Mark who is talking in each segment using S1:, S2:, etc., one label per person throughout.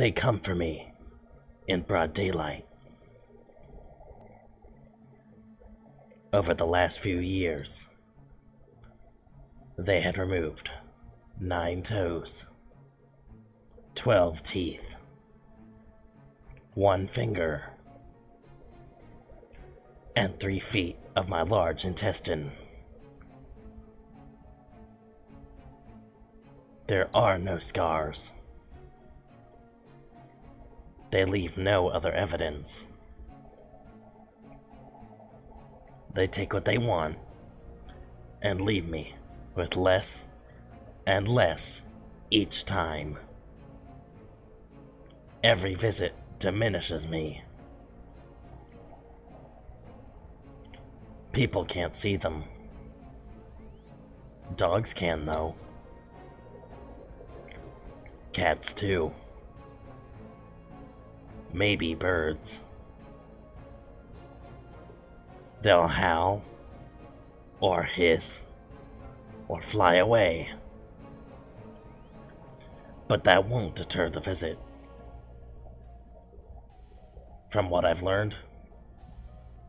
S1: They come for me in broad daylight. Over the last few years, they had removed 9 toes, 12 teeth, 1 finger, and 3 feet of my large intestine. There are no scars. They leave no other evidence. They take what they want and leave me with less and less each time. Every visit diminishes me. People can't see them. Dogs can, though. Cats, too. Maybe birds. They'll howl, or hiss, or fly away. But that won't deter the visit. From what I've learned,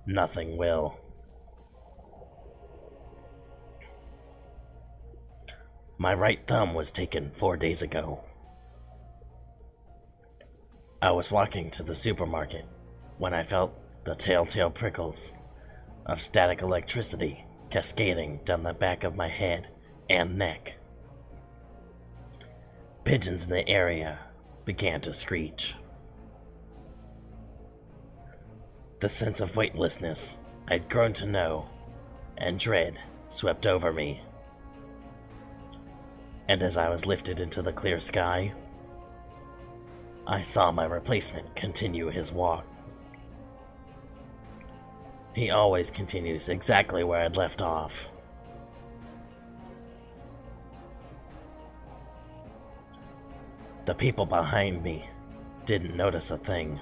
S1: nothing will. My right thumb was taken 4 days ago. I was walking to the supermarket when I felt the telltale prickles of static electricity cascading down the back of my head and neck. Pigeons in the area began to screech. The sense of weightlessness I'd grown to know and dread swept over me. And as I was lifted into the clear sky, I saw my replacement continue his walk. He always continues exactly where I'd left off. The people behind me didn't notice a thing.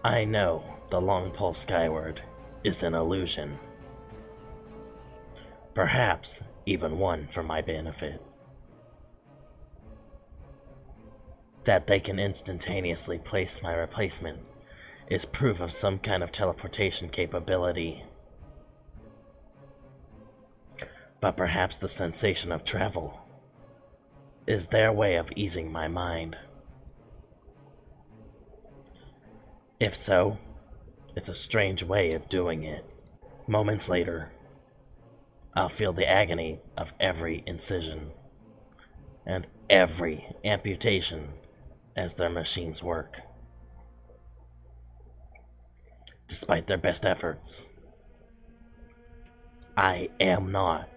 S1: I know the long pole skyward is an illusion. Perhaps even one for my benefit. That they can instantaneously place my replacement is proof of some kind of teleportation capability. But perhaps the sensation of travel is their way of easing my mind. If so, it's a strange way of doing it. Moments later, I'll feel the agony of every incision and every amputation as their machines work. Despite their best efforts, I am not,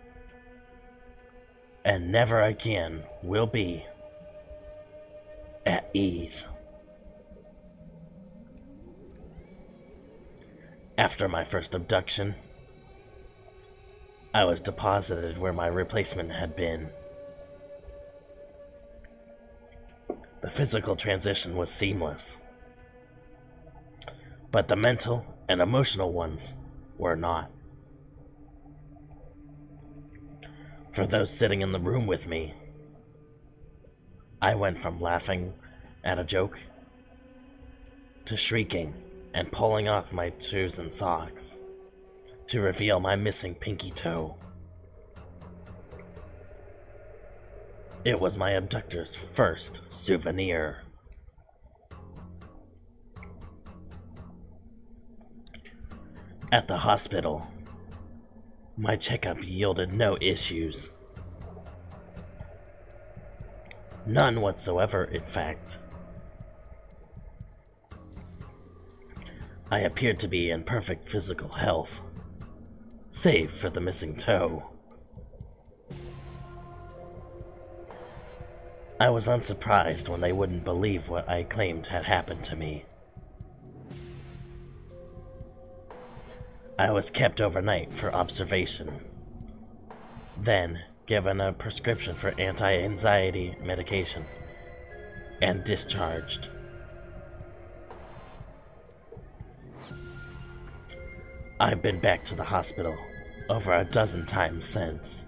S1: and never again will be, at ease. After my first abduction, I was deposited where my replacement had been. The physical transition was seamless, but the mental and emotional ones were not. For those sitting in the room with me, I went from laughing at a joke to shrieking and pulling off my shoes and socks to reveal my missing pinky toe. It was my abductor's first souvenir. At the hospital, my checkup yielded no issues. None whatsoever, in fact. I appeared to be in perfect physical health, save for the missing toe. I was unsurprised when they wouldn't believe what I claimed had happened to me. I was kept overnight for observation, then given a prescription for anti-anxiety medication, and discharged. I've been back to the hospital over a dozen times since.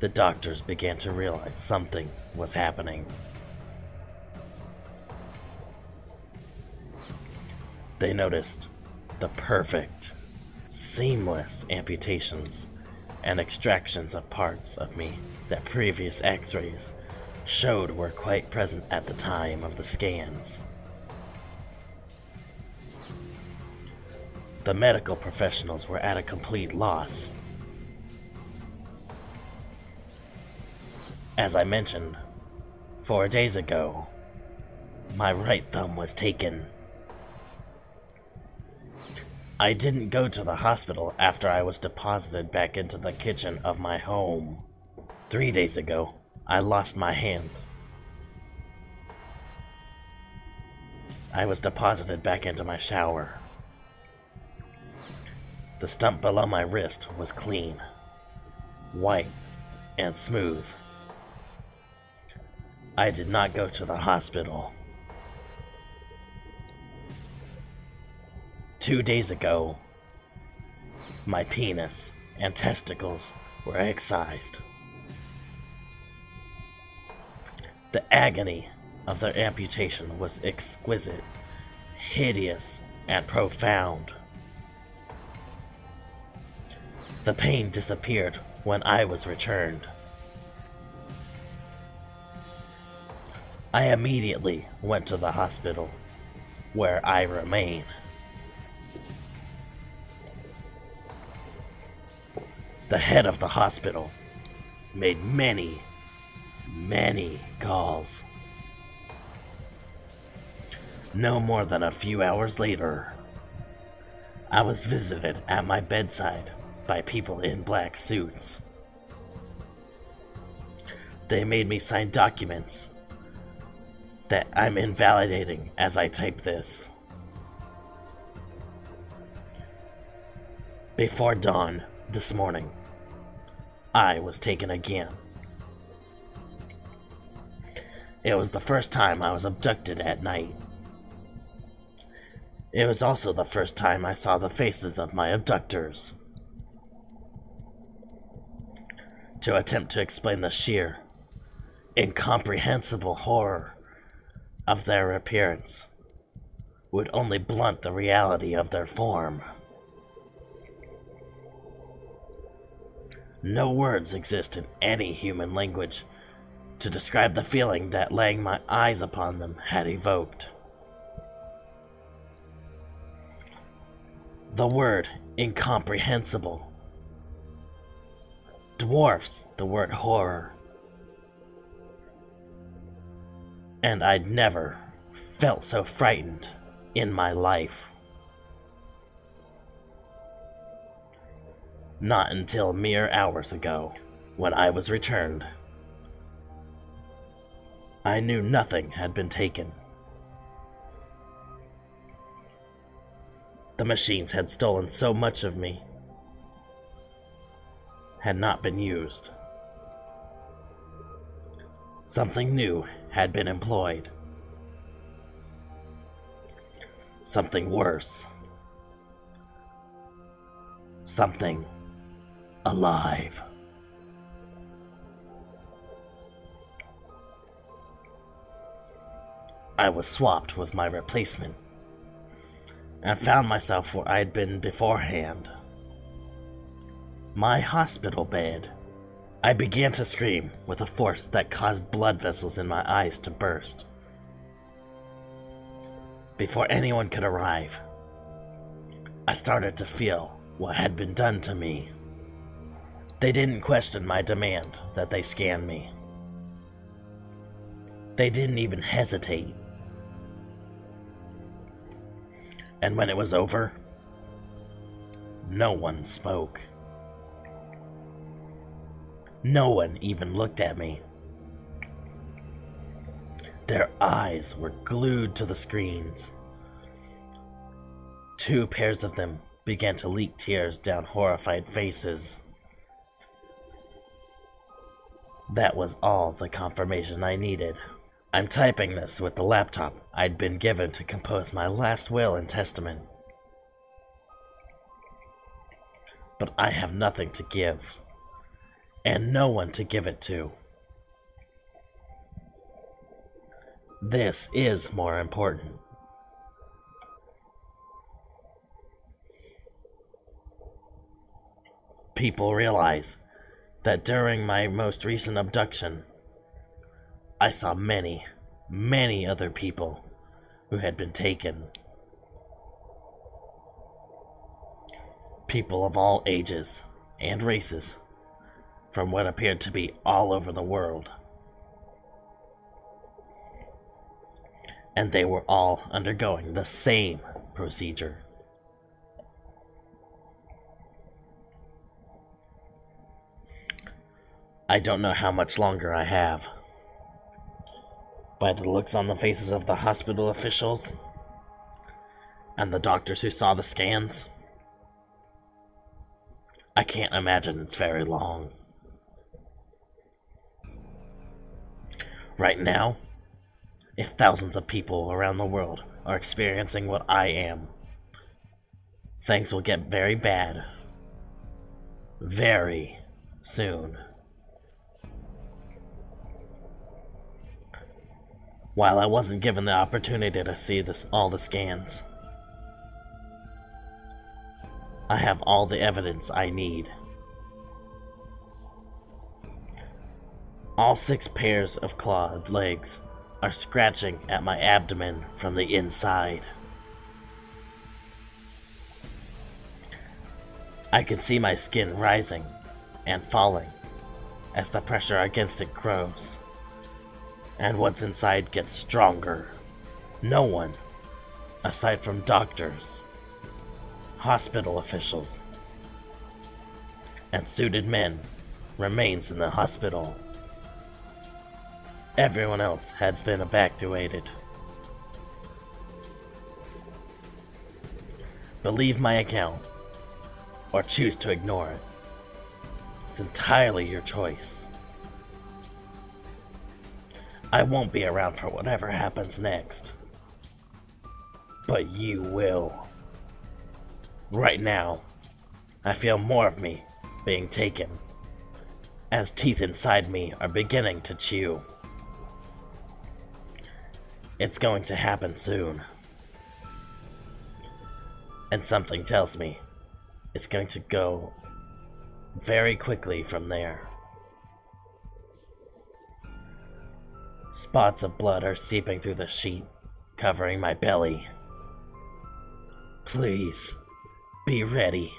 S1: the doctors began to realize something was happening. They noticed the perfect, seamless amputations and extractions of parts of me that previous x-rays showed were quite present at the time of the scans. The medical professionals were at a complete loss. As I mentioned, 4 days ago, my right thumb was taken. I didn't go to the hospital after I was deposited back into the kitchen of my home. 3 days ago, I lost my hand. I was deposited back into my shower. The stump below my wrist was clean, white, and smooth. I did not go to the hospital. 2 days ago, my penis and testicles were excised. The agony of their amputation was exquisite, hideous, and profound. The pain disappeared when I was returned. I immediately went to the hospital, where I remain. The head of the hospital made many calls. No more than a few hours later, I was visited at my bedside by people in black suits. They made me sign documents that I'm invalidating as I type this. Before dawn this morning, I was taken again. It was the first time I was abducted at night. It was also the first time I saw the faces of my abductors. To attempt to explain the sheer, incomprehensible horror of their appearance would only blunt the reality of their form. No words exist in any human language to describe the feeling that laying my eyes upon them had evoked. The word incomprehensible dwarfs the word horror, and I'd never felt so frightened in my life. Not until mere hours ago, when I was returned. I knew nothing had been taken. The machines had stolen so much of me, had not been used. Something new had been employed. Something worse. Something alive. I was swapped with my replacement and found myself where I'd been beforehand. My hospital bed. I began to scream with a force that caused blood vessels in my eyes to burst. Before anyone could arrive, I started to feel what had been done to me. They didn't question my demand that they scan me. They didn't even hesitate. And when it was over, no one spoke. No one even looked at me. Their eyes were glued to the screens. 2 pairs of them began to leak tears down horrified faces. That was all the confirmation I needed. I'm typing this with the laptop I'd been given to compose my last will and testament. But I have nothing to give. and no one to give it to. This is more important. People realize that during my most recent abduction, I saw many, many other people who had been taken. People of all ages and races from what appeared to be all over the world. And they were all undergoing the same procedure. I don't know how much longer I have. By the looks on the faces of the hospital officials and the doctors who saw the scans, I can't imagine it's very long. Right now, if thousands of people around the world are experiencing what I am, things will get very bad very soon. While I wasn't given the opportunity to see all the scans, I have all the evidence I need. All 6 pairs of clawed legs are scratching at my abdomen from the inside. I can see my skin rising and falling as the pressure against it grows, and what's inside gets stronger. No one, aside from doctors, hospital officials, and suited men, remains in the hospital. Everyone else has been evacuated. Believe my account, or choose to ignore it. It's entirely your choice. I won't be around for whatever happens next. But you will. Right now, I feel more of me being taken, as teeth inside me are beginning to chew. It's going to happen soon. And something tells me it's going to go very quickly from there. Spots of blood are seeping through the sheet, covering my belly. Please, be ready.